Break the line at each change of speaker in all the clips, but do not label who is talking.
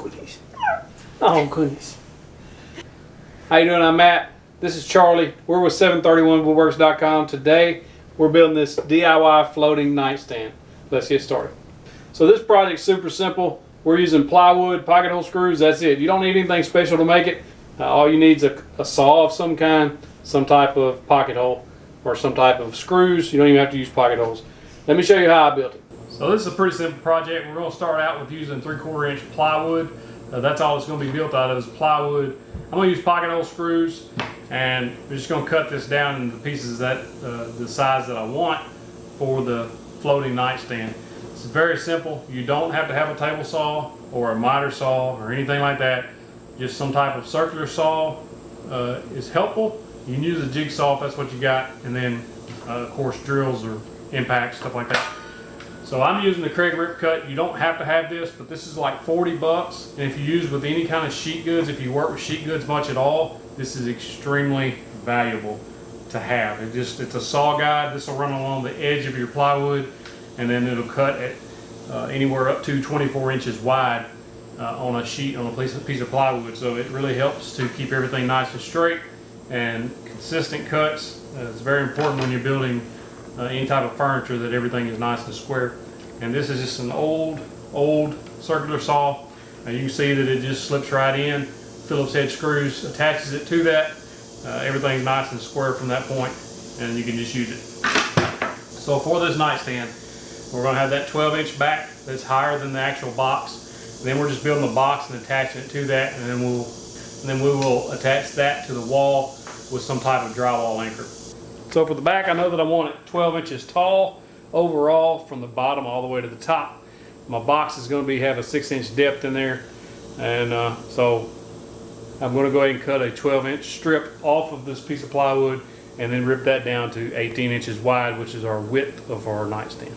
goodies. Oh, goodness. How you doing? I'm Matt. This is Charlie. We're with 731woodworks.com. Today, we're building this DIY floating nightstand. Let's get started. So this project's super simple. We're using plywood, pocket hole screws. That's it. You don't need anything special to make it. All you need is a saw of some kind, some type of pocket hole, or some type of screws. You don't even have to use pocket holes. Let me show you how I built it. So this is a pretty simple project. We're going to start out with using 3/4 inch plywood. That's all it's going to be built out of is plywood. I'm going to use pocket hole screws, and we're just going to cut this down into pieces that the size that I want for the floating nightstand. It's very simple. You don't have to have a table saw or a miter saw or anything like that. Just some type of circular saw is helpful. You can use a jigsaw if that's what you got, and then of course drills or impacts, stuff like that. So I'm using the Craig Rip Cut. You don't have to have this, but this is like 40 bucks. And if you use with any kind of sheet goods, if you work with sheet goods much at all, this is extremely valuable to have. It's a saw guide. This will run along the edge of your plywood, and then it'll cut at anywhere up to 24 inches wide on a sheet, on a piece of plywood. So it really helps to keep everything nice and straight and consistent cuts. It's very important when you're building any type of furniture that everything is nice and square. And this is just an old circular saw. You can see that it just slips right in. Phillips head screws attaches it to that. Everything's nice and square from that point, and you can just use it. So for this nightstand, we're going to have that 12-inch back that's higher than the actual box. And then we're just building the box and attaching it to that, and then we will attach that to the wall with some type of drywall anchor. So for the back, I know that I want it 12 inches tall overall from the bottom all the way to the top. My box is going to have a 6-inch depth in there, and so I'm going to go ahead and cut a 12-inch strip off of this piece of plywood and then rip that down to 18 inches wide, which is our width of our nightstand.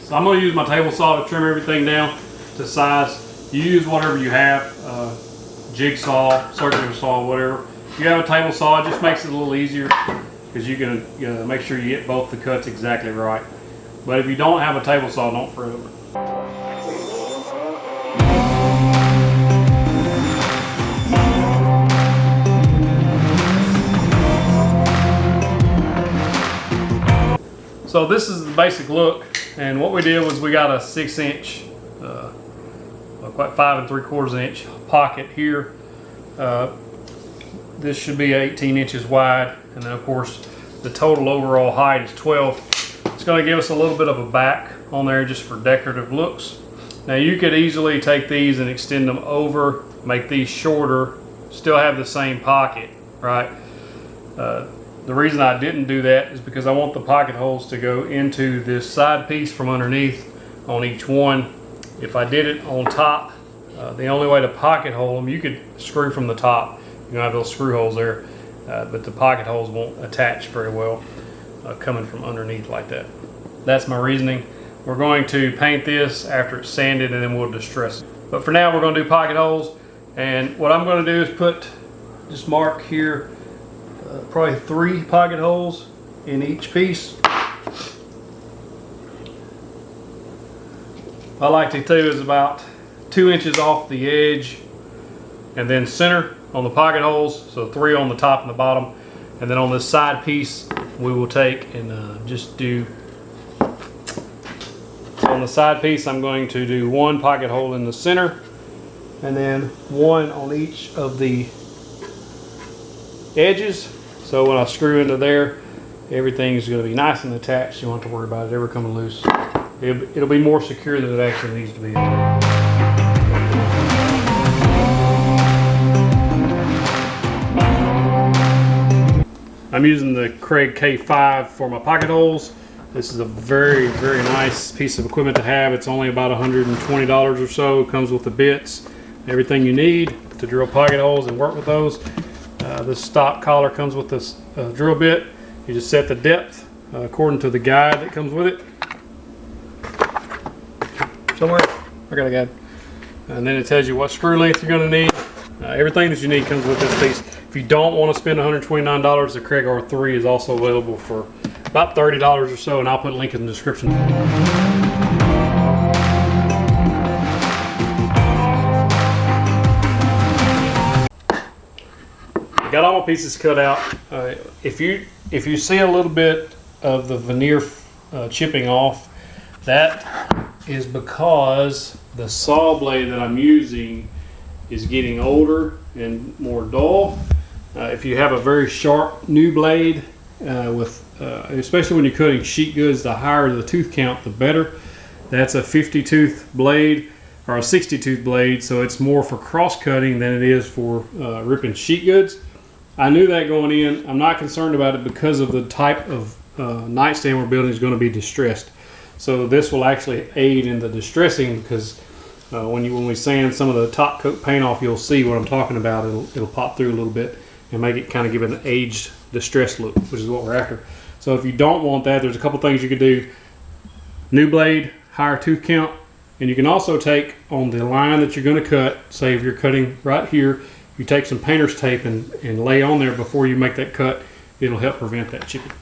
So I'm going to use my table saw to trim everything down to size. You use whatever you have, jigsaw, circular saw, whatever. If you have a table saw, it just makes it a little easier because you can make sure you get both the cuts exactly right. But if you don't have a table saw, don't fret over it. So this is the basic look. And what we did was we got a 6-inch, quite 5 3/4 inch pocket here. This should be 18 inches wide, and then of course the total overall height is 12. It's going to give us a little bit of a back on there just for decorative looks. Now you could easily take these and extend them over, make these shorter, still have the same pocket, right? The reason I didn't do that is because I want the pocket holes to go into this side piece from underneath on each one. If I did it on top, the only way to pocket hole them, you could screw from the top. You don't have those screw holes there, but the pocket holes won't attach very well coming from underneath like that. That's my reasoning. We're going to paint this after it's sanded, and then we'll distress it. But for now, we're going to do pocket holes. And what I'm going to do is just mark here probably 3 pocket holes in each piece. I like to do is about 2 inches off the edge, and then center on the pocket holes, so 3 on the top and the bottom. And then on this side piece, we will take and just do, on the side piece, I'm going to do 1 pocket hole in the center, and then 1 on each of the edges. So when I screw into there, everything is going to be nice and attached. You don't have to worry about it ever coming loose. It'll be more secure than it actually needs to be. I'm using the Craig K5 for my pocket holes. This is a very, very nice piece of equipment to have. It's only about $120 or so. It comes with the bits, everything you need to drill pocket holes and work with those. This stock collar comes with this drill bit. You just set the depth according to the guide that comes with it. Somewhere, I got a guide. And then it tells you what screw length you're going to need. Everything that you need comes with this piece. If you don't want to spend $129, the Craig R3 is also available for about $30 or so, and I'll put a link in the description. Got all my pieces cut out. If you see a little bit of the veneer chipping off, that is because the saw blade that I'm using is getting older and more dull. If you have a very sharp new blade, especially when you're cutting sheet goods, the higher the tooth count, the better. That's a 50 tooth blade or a 60 tooth blade, so it's more for cross cutting than it is for ripping sheet goods. I knew that going in. I'm not concerned about it because of the type of nightstand we're building is going to be distressed. So this will actually aid in the distressing, because when we sand some of the top coat paint off, you'll see what I'm talking about. It'll pop through a little bit and make it kind of give it an aged distressed look, which is what we're after. So if you don't want that, there's a couple things you could do. New blade, higher tooth count, and you can also take on the line that you're going to cut. Say if you're cutting right here, you take some painter's tape and lay on there before you make that cut. It'll help prevent that chipping.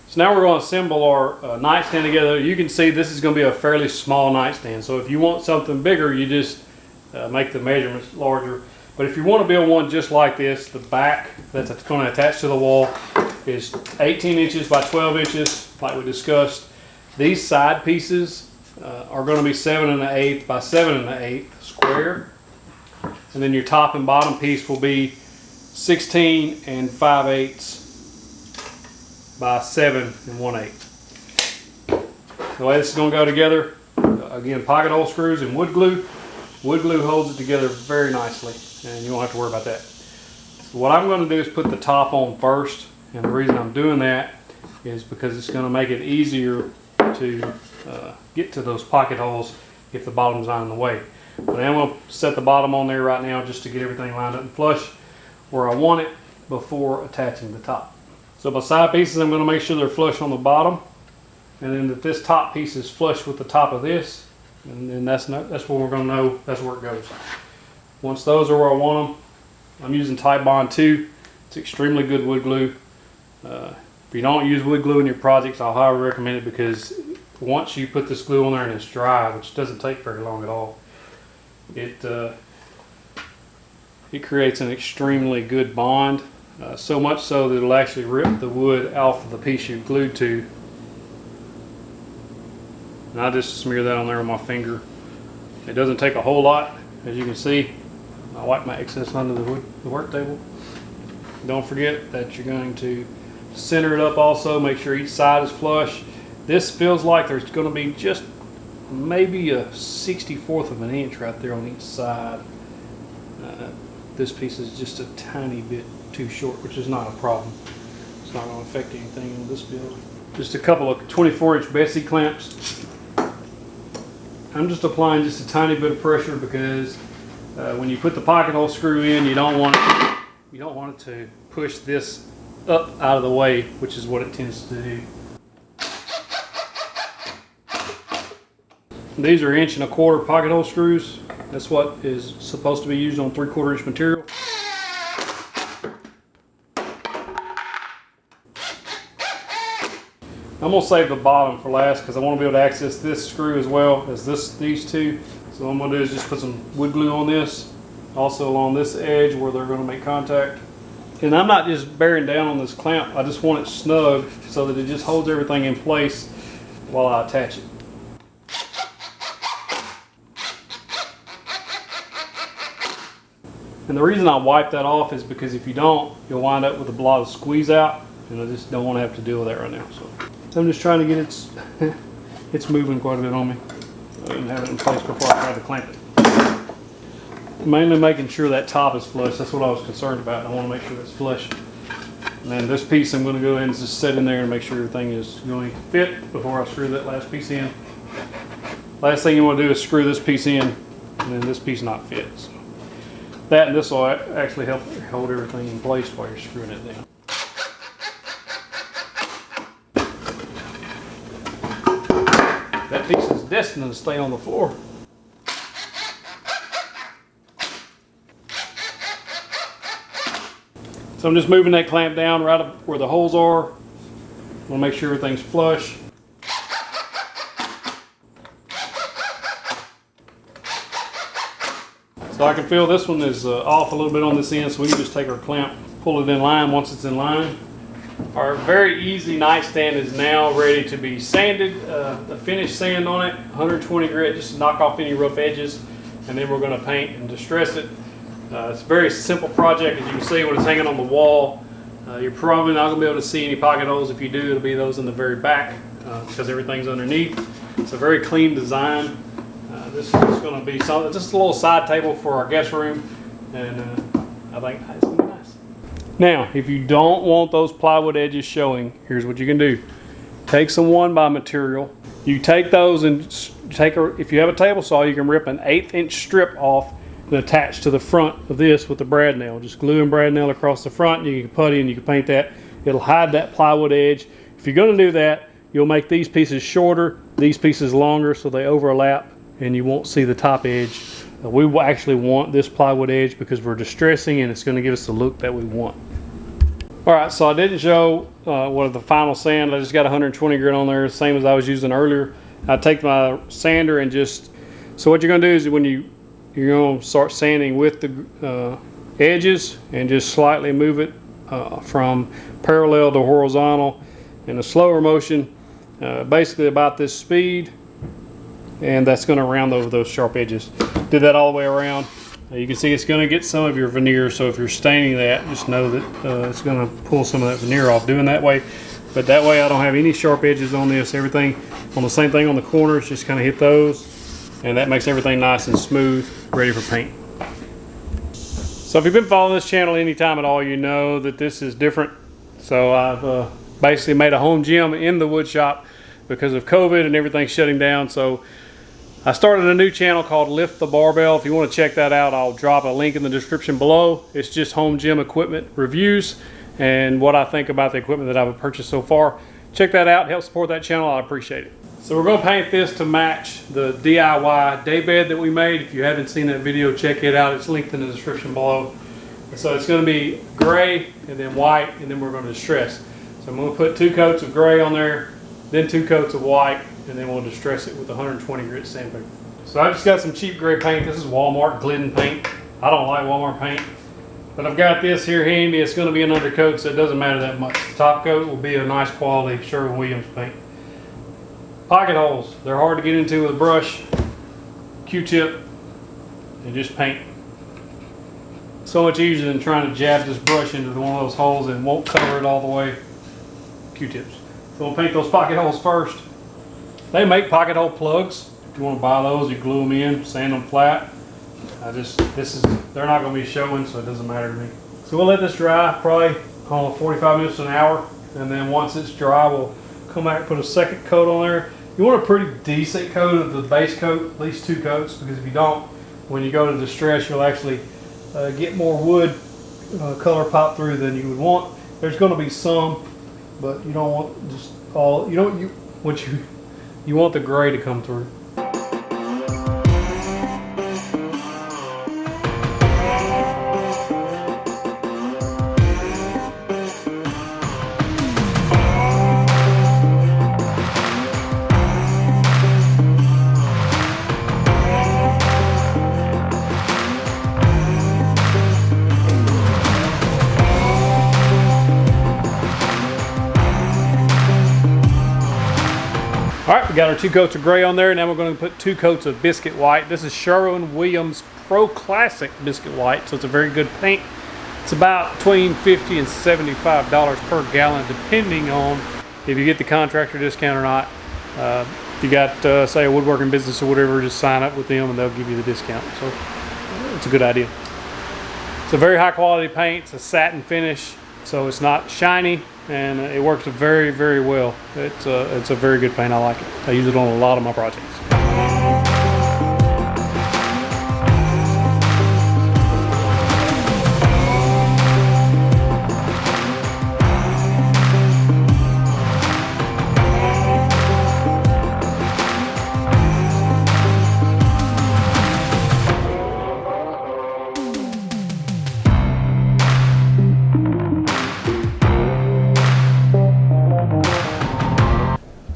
So now we're going to assemble our nightstand together. You can see this is going to be a fairly small nightstand. So if you want something bigger, you just make the measurements larger. But if you want to build one just like this, the back that's going to attach to the wall is 18 inches by 12 inches, like we discussed. These side pieces are going to be 7 1/8 by 7 1/8 square, and then your top and bottom piece will be 16 5/8 by 7 1/8. The way this is going to go together, again, pocket hole screws and wood glue. Wood glue holds it together very nicely, and you won't have to worry about that. So what I'm going to do is put the top on first, and the reason I'm doing that is because it's going to make it easier to get to those pocket holes if the bottom's not in the way. But I'm going to set the bottom on there right now just to get everything lined up and flush where I want it before attaching the top. So my side pieces, I'm going to make sure they're flush on the bottom, and then that this top piece is flush with the top of this, and then that's where we're going to know that's where it goes. Once those are where I want them, I'm using Type Bond 2. It's extremely good wood glue. If you don't use wood glue in your projects, I'll highly recommend it, because once you put this glue on there and it's dry, which doesn't take very long at all, it creates an extremely good bond. So much so that it'll actually rip the wood off of the piece you've glued to. And I just smear that on there with my finger. It doesn't take a whole lot, as you can see. I wipe my excess under the work table. Don't forget that you're going to center it up also, make sure each side is flush. This feels like there's going to be just maybe a 64th of an inch right there on each side. This piece is just a tiny bit too short, which is not a problem. It's not going to affect anything in this build. Just a couple of 24-inch Betsy clamps. I'm just applying just a tiny bit of pressure because when you put the pocket hole screw in, you don't want it to push this up out of the way, which is what it tends to do. These are 1 1/4 pocket hole screws. That's what is supposed to be used on 3/4 inch material. I'm going to save the bottom for last because I want to be able to access this screw as well as these two. So what I'm going to do is just put some wood glue on this, also along this edge where they're going to make contact. And I'm not just bearing down on this clamp, I just want it snug so that it just holds everything in place while I attach it. And the reason I wipe that off is because if you don't, you'll wind up with a lot of squeeze out, and I just don't want to have to deal with that right now. So I'm just trying to get it's moving quite a bit on me. I didn't have it in place before I tried to clamp it. Mainly making sure that top is flush. That's what I was concerned about. I want to make sure it's flush. And then this piece I'm going to go ahead and just set in there and make sure everything is going to fit before I screw that last piece in. Last thing you want to do is screw this piece in and then this piece not fit. So that and this will actually help hold everything in place while you're screwing it down. That piece is destined to stay on the floor. So I'm just moving that clamp down right up where the holes are. I'm gonna make sure everything's flush. So I can feel this one is off a little bit on this end, so we can just take our clamp, pull it in line once it's in line. Our very easy nightstand is now ready to be sanded. The finish sand on it, 120 grit, just to knock off any rough edges, and then we're going to paint and distress it. It's a very simple project. As you can see when it's hanging on the wall, you're probably not going to be able to see any pocket holes. If you do, it'll be those in the very back because everything's underneath. It's a very clean design. This is just going to be something, just a little side table for our guest room, and I think it's going to be nice. Now, if you don't want those plywood edges showing, here's what you can do. Take some 1x material. You take those and if you have a table saw, you can rip an 1/8 inch strip off and attach to the front of this with a brad nail. Just glue and brad nail across the front, and you can putty and you can paint that. It'll hide that plywood edge. If you're going to do that, you'll make these pieces shorter, these pieces longer, so they overlap and you won't see the top edge. We will actually want this plywood edge because we're distressing, and it's going to give us the look that we want. Alright, so I didn't show what the final sand. I just got 120 grit on there, same as I was using earlier. I take my sander and so what you're going to do is when you're going to start sanding with the edges and just slightly move it from parallel to horizontal in a slower motion, basically about this speed, and that's going to round over those sharp edges. Did that all the way around. You can see it's going to get some of your veneer, so if you're staining that, just know that it's going to pull some of that veneer off doing that way. But that way I don't have any sharp edges on this. Everything on the same thing on the corners, just kind of hit those, and that makes everything nice and smooth, ready for paint. So if you've been following this channel any time at all, you know that this is different. So I've basically made a home gym in the wood shop because of COVID and everything shutting down. So I started a new channel called Lift the Barbell. If you want to check that out, I'll drop a link in the description below. It's just home gym equipment reviews and what I think about the equipment that I've purchased so far. Check that out, help support that channel, I appreciate it. So we're going to paint this to match the DIY daybed that we made. If you haven't seen that video, check it out. It's linked in the description below. So it's going to be gray and then white, and then we're going to distress. So I'm going to put 2 coats of gray on there, then 2 coats of white, and then we'll distress it with 120 grit sandpaper. So I just got some cheap gray paint. This is Walmart Glidden paint. I don't like Walmart paint, but I've got this here handy. It's going to be an undercoat, so it doesn't matter that much. The top coat will be a nice quality Sherwin-Williams paint. Pocket holes, they're hard to get into with a brush, Q-tip, and just paint. So much easier than trying to jab this brush into one of those holes and won't cover it all the way. Q-tips. So we'll paint those pocket holes first. They make pocket hole plugs. If you want to buy those, you glue them in, sand them flat. They're not going to be showing, so it doesn't matter to me. So we'll let this dry probably 45 minutes to an hour, and then once it's dry, we'll come back and put a second coat on there. You want a pretty decent coat of the base coat, at least 2 coats, because if you don't, when you go to distress, you'll actually get more wood color pop through than you would want. There's going to be some, but you don't want just all. You want the gray to come through. All right, we got our 2 coats of gray on there. Now we're going to put 2 coats of biscuit white. This is Sherwin-Williams Pro Classic biscuit white, so it's a very good paint. It's about between $50 and $75 per gallon, depending on if you get the contractor discount or not. If you got, say, a woodworking business or whatever, just sign up with them and they'll give you the discount. So it's a good idea. It's a very high quality paint. It's a satin finish, so it's not shiny, and it works very, very well. It's a very good paint. I like it. I use it on a lot of my projects.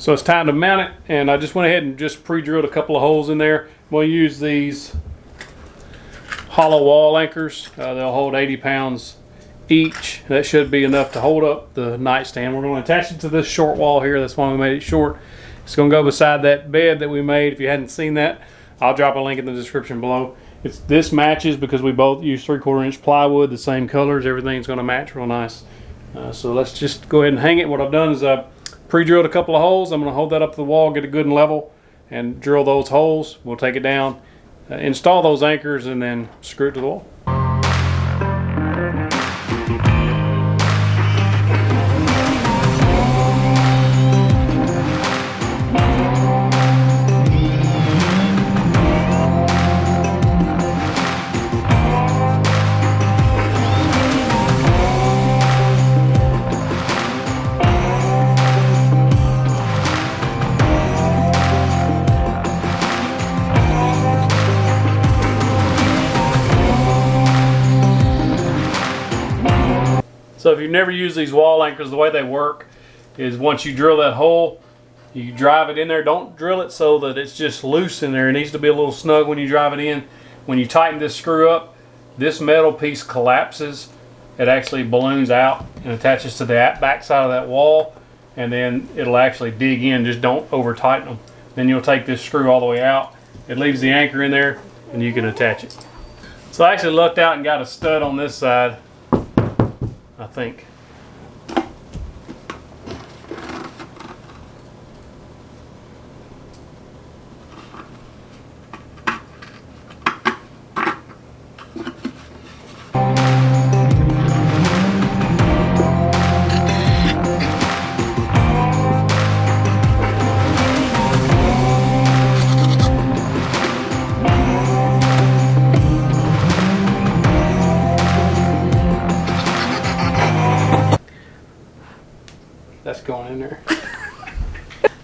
So it's time to mount it, and I just went ahead and just pre-drilled a couple of holes in there. We'll use these hollow wall anchors. They'll hold 80 pounds each. That should be enough to hold up the nightstand. We're going to attach it to this short wall here. That's why we made it short. It's going to go beside that bed that we made. If you hadn't seen that, I'll drop a link in the description below. This matches because we both use 3/4 inch plywood, the same colors. Everything's going to match real nice. So let's just go ahead and hang it. What I've done is I've pre-drilled a couple of holes. I'm going to hold that up to the wall, get it good and level, and drill those holes. We'll take it down, install those anchors, and then screw it to the wall. So if you've never used these wall anchors, the way they work is once you drill that hole, you drive it in there. Don't drill it so that it's just loose in there. It needs to be a little snug when you drive it in. When you tighten this screw up, this metal piece collapses. It actually balloons out and attaches to the back side of that wall, and then it'll actually dig in. Just don't over tighten them. Then you'll take this screw all the way out. It leaves the anchor in there, and you can attach it. So I actually lucked out and got a stud on this side, I think. That's going in there.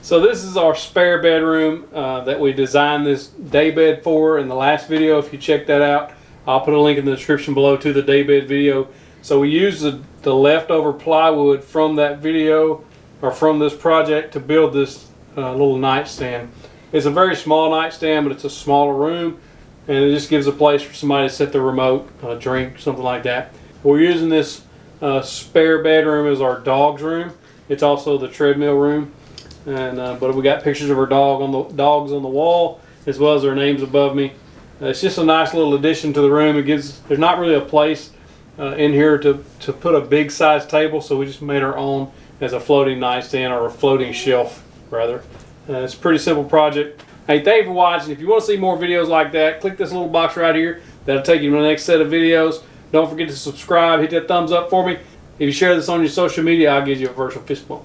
So this is our spare bedroom that we designed this day bed for in the last video. If you check that out, I'll put a link in the description below to the day bed video. So we used the leftover plywood from that video, or from this project, to build this little nightstand. It's a very small nightstand, but it's a smaller room, and it just gives a place for somebody to set their remote, drink, something like that. We're using this spare bedroom as our dog's room. It's also the treadmill room, and but we got pictures of our dogs on the wall, as well as their names above me. It's just a nice little addition to the room. There's not really a place in here to put a big size table, so we just made our own as a floating nightstand, or a floating shelf rather. It's a pretty simple project. Hey, thank you for watching. If you want to see more videos like that, click this little box right here. That'll take you to the next set of videos. Don't forget to subscribe. Hit that thumbs up for me. If you share this on your social media, I'll give you a virtual fist bump.